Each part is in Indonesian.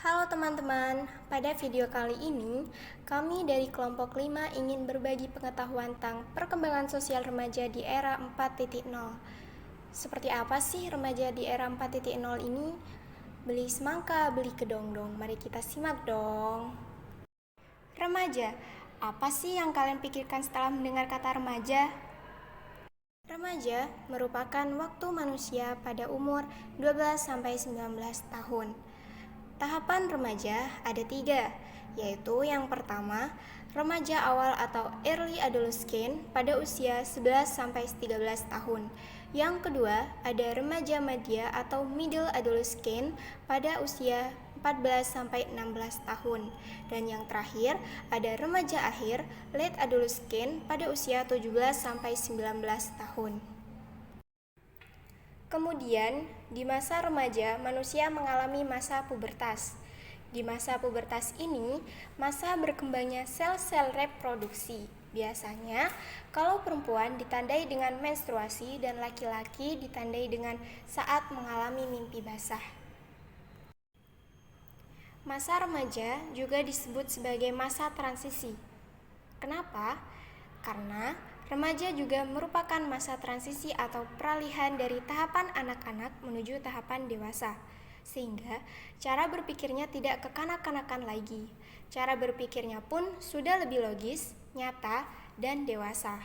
Halo teman-teman, pada video kali ini kami dari kelompok 5 ingin berbagi pengetahuan tentang perkembangan sosial remaja di era 4.0. Seperti apa sih remaja di era 4.0 ini? Beli semangka, beli kedongdong, mari kita simak dong. Remaja, apa sih yang kalian pikirkan setelah mendengar kata remaja? Remaja merupakan waktu manusia pada umur 12-19 tahun. Tahapan remaja ada 3, yaitu yang pertama, remaja awal atau early adolescent pada usia 11-13 tahun. Yang kedua, ada remaja madya atau middle adolescent pada usia 14-16 tahun. Dan yang terakhir, ada remaja akhir late adolescent pada usia 17-19 tahun. Kemudian, di masa remaja, manusia mengalami masa pubertas. Di masa pubertas ini, masa berkembangnya sel-sel reproduksi. Biasanya, kalau perempuan ditandai dengan menstruasi dan laki-laki ditandai dengan saat mengalami mimpi basah. Masa remaja juga disebut sebagai masa transisi. Kenapa? Karena remaja juga merupakan masa transisi atau peralihan dari tahapan anak-anak menuju tahapan dewasa. Sehingga cara berpikirnya tidak kekanak-kanakan lagi. Cara berpikirnya pun sudah lebih logis, nyata, dan dewasa.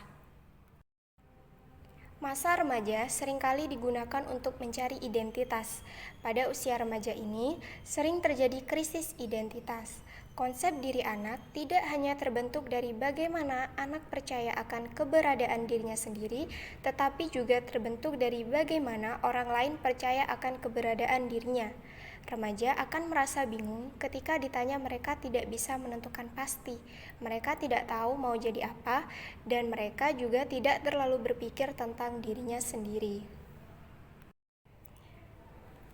Masa remaja seringkali digunakan untuk mencari identitas. Pada usia remaja ini, sering terjadi krisis identitas. Konsep diri anak tidak hanya terbentuk dari bagaimana anak percaya akan keberadaan dirinya sendiri, tetapi juga terbentuk dari bagaimana orang lain percaya akan keberadaan dirinya. Remaja akan merasa bingung ketika ditanya mereka tidak bisa menentukan pasti. Mereka tidak tahu mau jadi apa, dan mereka juga tidak terlalu berpikir tentang dirinya sendiri.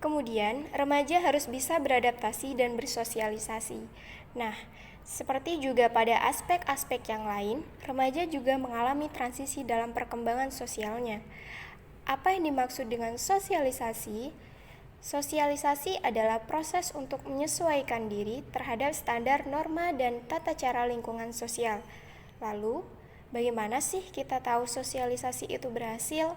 Kemudian, remaja harus bisa beradaptasi dan bersosialisasi. Nah, seperti juga pada aspek-aspek yang lain, remaja juga mengalami transisi dalam perkembangan sosialnya. Apa yang dimaksud dengan sosialisasi? Sosialisasi adalah proses untuk menyesuaikan diri terhadap standar norma dan tata cara lingkungan sosial. Lalu, bagaimana sih kita tahu sosialisasi itu berhasil?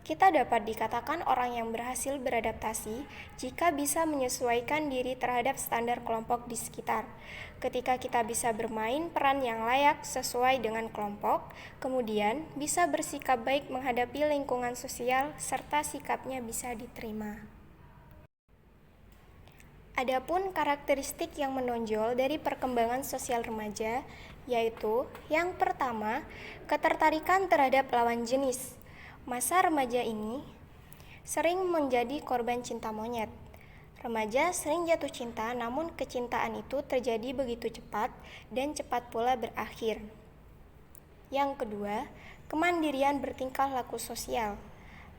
Kita dapat dikatakan orang yang berhasil beradaptasi jika bisa menyesuaikan diri terhadap standar kelompok di sekitar. Ketika kita bisa bermain peran yang layak sesuai dengan kelompok, kemudian bisa bersikap baik menghadapi lingkungan sosial serta sikapnya bisa diterima. Adapun karakteristik yang menonjol dari perkembangan sosial remaja, yaitu yang pertama, ketertarikan terhadap lawan jenis. Masa remaja ini sering menjadi korban cinta monyet. Remaja sering jatuh cinta, namun kecintaan itu terjadi begitu cepat dan cepat pula berakhir. Yang kedua, kemandirian bertingkah laku sosial.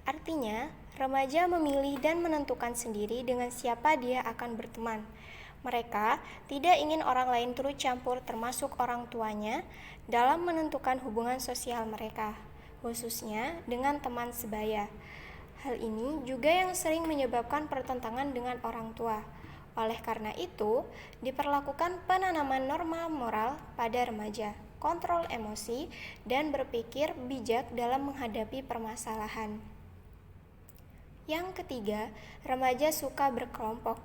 Artinya, remaja memilih dan menentukan sendiri dengan siapa dia akan berteman. Mereka tidak ingin orang lain turut campur termasuk orang tuanya dalam menentukan hubungan sosial mereka, khususnya dengan teman sebaya. Hal ini juga yang sering menyebabkan pertentangan dengan orang tua. Oleh karena itu, diperlakukan penanaman norma moral pada remaja, kontrol emosi, dan berpikir bijak dalam menghadapi permasalahan. Yang ketiga, remaja suka berkelompok.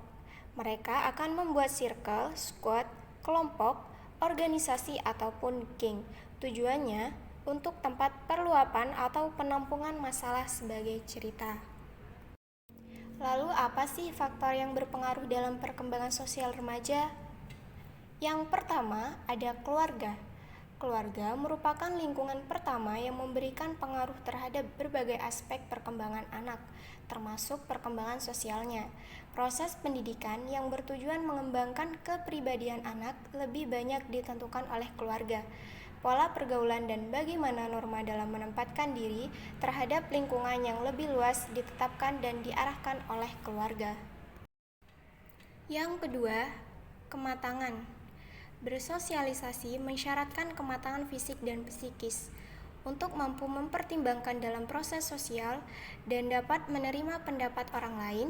Mereka akan membuat circle, squad, kelompok, organisasi, ataupun geng. Tujuannya untuk tempat perluapan atau penampungan masalah sebagai cerita. Lalu apa sih faktor yang berpengaruh dalam perkembangan sosial remaja? Yang pertama ada keluarga. Keluarga merupakan lingkungan pertama yang memberikan pengaruh terhadap berbagai aspek perkembangan anak, termasuk perkembangan sosialnya. Proses pendidikan yang bertujuan mengembangkan kepribadian anak lebih banyak ditentukan oleh keluarga. Pola pergaulan dan bagaimana norma dalam menempatkan diri terhadap lingkungan yang lebih luas ditetapkan dan diarahkan oleh keluarga. Yang kedua, kematangan. Bersosialisasi mensyaratkan kematangan fisik dan psikis. untuk mampu mempertimbangkan dalam proses sosial dan dapat menerima pendapat orang lain.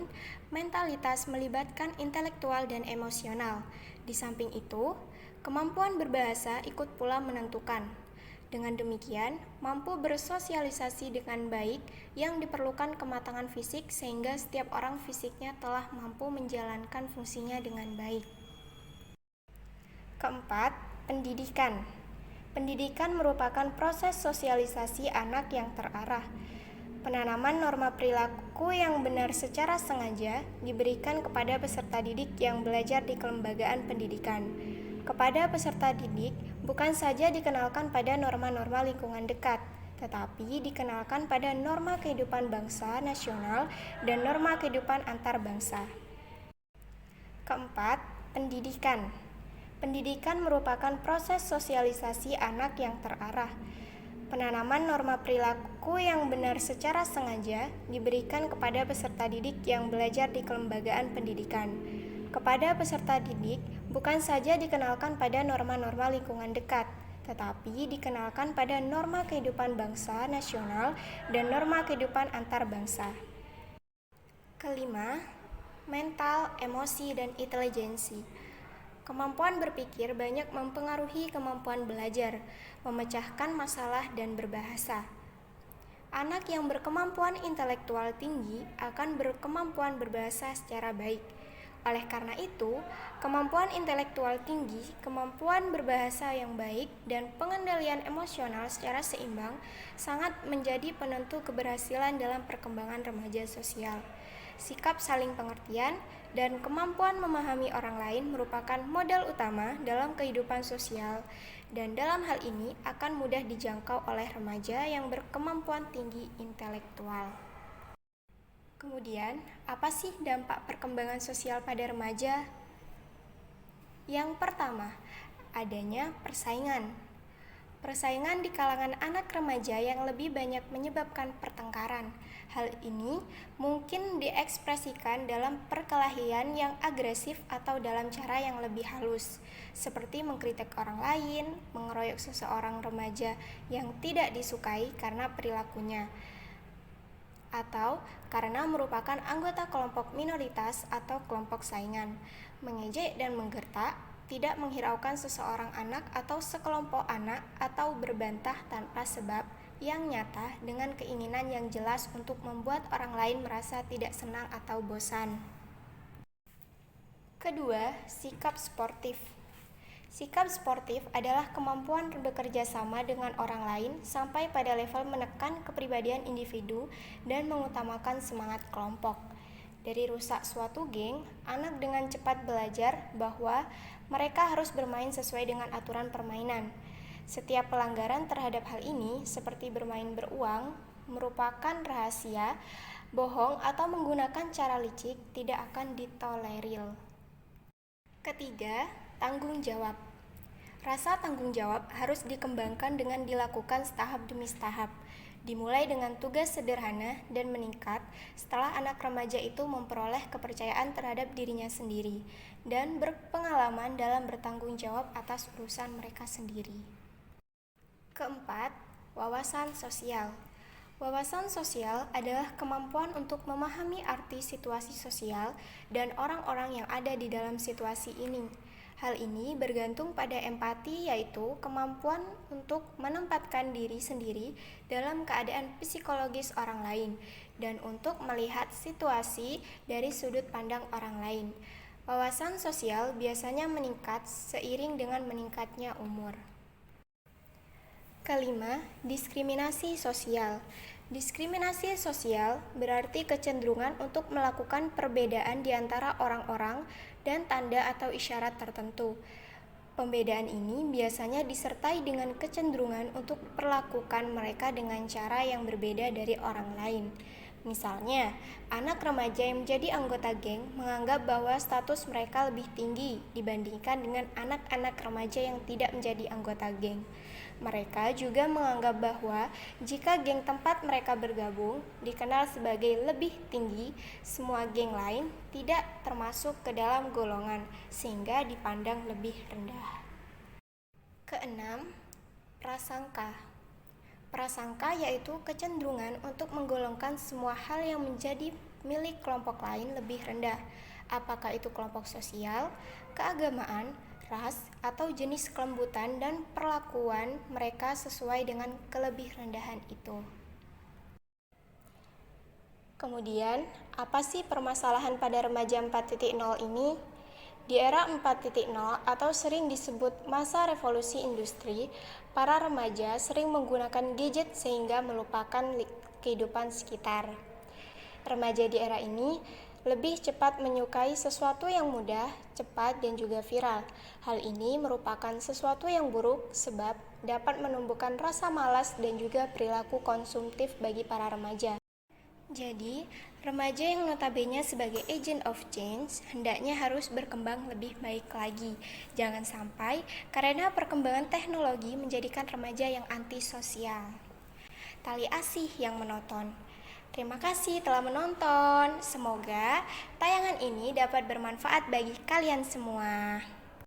Mentalitas melibatkan intelektual dan emosional. Di samping itu, kemampuan berbahasa ikut pula menentukan. Dengan demikian, mampu bersosialisasi dengan baik yang diperlukan kematangan fisik sehingga setiap orang fisiknya telah mampu menjalankan fungsinya dengan baik. Keempat, pendidikan. Pendidikan merupakan proses sosialisasi anak yang terarah. Penanaman norma perilaku yang benar secara sengaja diberikan kepada peserta didik yang belajar di kelembagaan pendidikan. Kepada peserta didik bukan saja dikenalkan pada norma-norma lingkungan dekat, tetapi dikenalkan pada norma kehidupan bangsa nasional dan norma kehidupan antar bangsa. Keempat, pendidikan. Pendidikan merupakan proses sosialisasi anak yang terarah. Penanaman norma perilaku yang benar secara sengaja diberikan kepada peserta didik yang belajar di kelembagaan pendidikan. Kepada peserta didik bukan saja dikenalkan pada norma-norma lingkungan dekat, tetapi dikenalkan pada norma kehidupan bangsa nasional dan norma kehidupan antar bangsa. Kelima, mental, emosi, dan intelijensi. Kemampuan berpikir banyak mempengaruhi kemampuan belajar, memecahkan masalah, dan berbahasa. Anak yang berkemampuan intelektual tinggi akan berkemampuan berbahasa secara baik. Oleh karena itu, kemampuan intelektual tinggi, kemampuan berbahasa yang baik, dan pengendalian emosional secara seimbang sangat menjadi penentu keberhasilan dalam perkembangan remaja sosial. Sikap saling pengertian dan kemampuan memahami orang lain merupakan modal utama dalam kehidupan sosial, dan dalam hal ini akan mudah dijangkau oleh remaja yang berkemampuan tinggi intelektual. Kemudian, apa sih dampak perkembangan sosial pada remaja? Yang pertama, adanya persaingan. Persaingan di kalangan anak remaja yang lebih banyak menyebabkan pertengkaran. Hal ini mungkin diekspresikan dalam perkelahian yang agresif atau dalam cara yang lebih halus, seperti mengkritik orang lain, mengeroyok seseorang remaja yang tidak disukai karena perilakunya, atau karena merupakan anggota kelompok minoritas atau kelompok saingan, mengejek dan menggertak, tidak menghiraukan seseorang anak atau sekelompok anak, atau berbantah tanpa sebab yang nyata dengan keinginan yang jelas untuk membuat orang lain merasa tidak senang atau bosan. Kedua, sikap sportif. Sikap sportif adalah kemampuan bekerja sama dengan orang lain sampai pada level menekan kepribadian individu dan mengutamakan semangat kelompok. Dari rusak suatu geng, anak dengan cepat belajar bahwa mereka harus bermain sesuai dengan aturan permainan. Setiap pelanggaran terhadap hal ini, seperti bermain beruang, merupakan rahasia, bohong, atau menggunakan cara licik, tidak akan ditolerir. Ketiga, tanggung jawab. Rasa tanggung jawab harus dikembangkan dengan dilakukan tahap demi tahap, dimulai dengan tugas sederhana dan meningkat setelah anak remaja itu memperoleh kepercayaan terhadap dirinya sendiri dan berpengalaman dalam bertanggung jawab atas urusan mereka sendiri. Keempat, wawasan sosial. Wawasan sosial adalah kemampuan untuk memahami arti situasi sosial dan orang-orang yang ada di dalam situasi ini. Hal ini bergantung pada empati, yaitu kemampuan untuk menempatkan diri sendiri dalam keadaan psikologis orang lain dan untuk melihat situasi dari sudut pandang orang lain. Wawasan sosial biasanya meningkat seiring dengan meningkatnya umur. Kelima, diskriminasi sosial. Diskriminasi sosial berarti kecenderungan untuk melakukan perbedaan di antara orang-orang dan tanda atau isyarat tertentu. Pembedaan ini biasanya disertai dengan kecenderungan untuk perlakukan mereka dengan cara yang berbeda dari orang lain. Misalnya, anak remaja yang menjadi anggota geng menganggap bahwa status mereka lebih tinggi dibandingkan dengan anak-anak remaja yang tidak menjadi anggota geng. Mereka juga menganggap bahwa jika geng tempat mereka bergabung dikenal sebagai lebih tinggi, semua geng lain tidak termasuk ke dalam golongan, sehingga dipandang lebih rendah. Keenam, prasangka. Prasangka yaitu kecenderungan untuk menggolongkan semua hal yang menjadi milik kelompok lain lebih rendah, apakah itu kelompok sosial, keagamaan, ras, atau jenis kelembutan dan perlakuan mereka sesuai dengan kelebih rendahan itu. Kemudian, apa sih permasalahan pada remaja 4.0 ini? Di era 4.0 atau sering disebut masa revolusi industri, para remaja sering menggunakan gadget sehingga melupakan kehidupan sekitar. Remaja di era ini lebih cepat menyukai sesuatu yang mudah, cepat, dan juga viral. Hal ini merupakan sesuatu yang buruk sebab dapat menumbuhkan rasa malas dan juga perilaku konsumtif bagi para remaja. Jadi, remaja yang notabene sebagai agent of change hendaknya harus berkembang lebih baik lagi. Jangan sampai karena perkembangan teknologi menjadikan remaja yang antisosial. Tali asih yang menonton. Terima kasih telah menonton. Semoga tayangan ini dapat bermanfaat bagi kalian semua.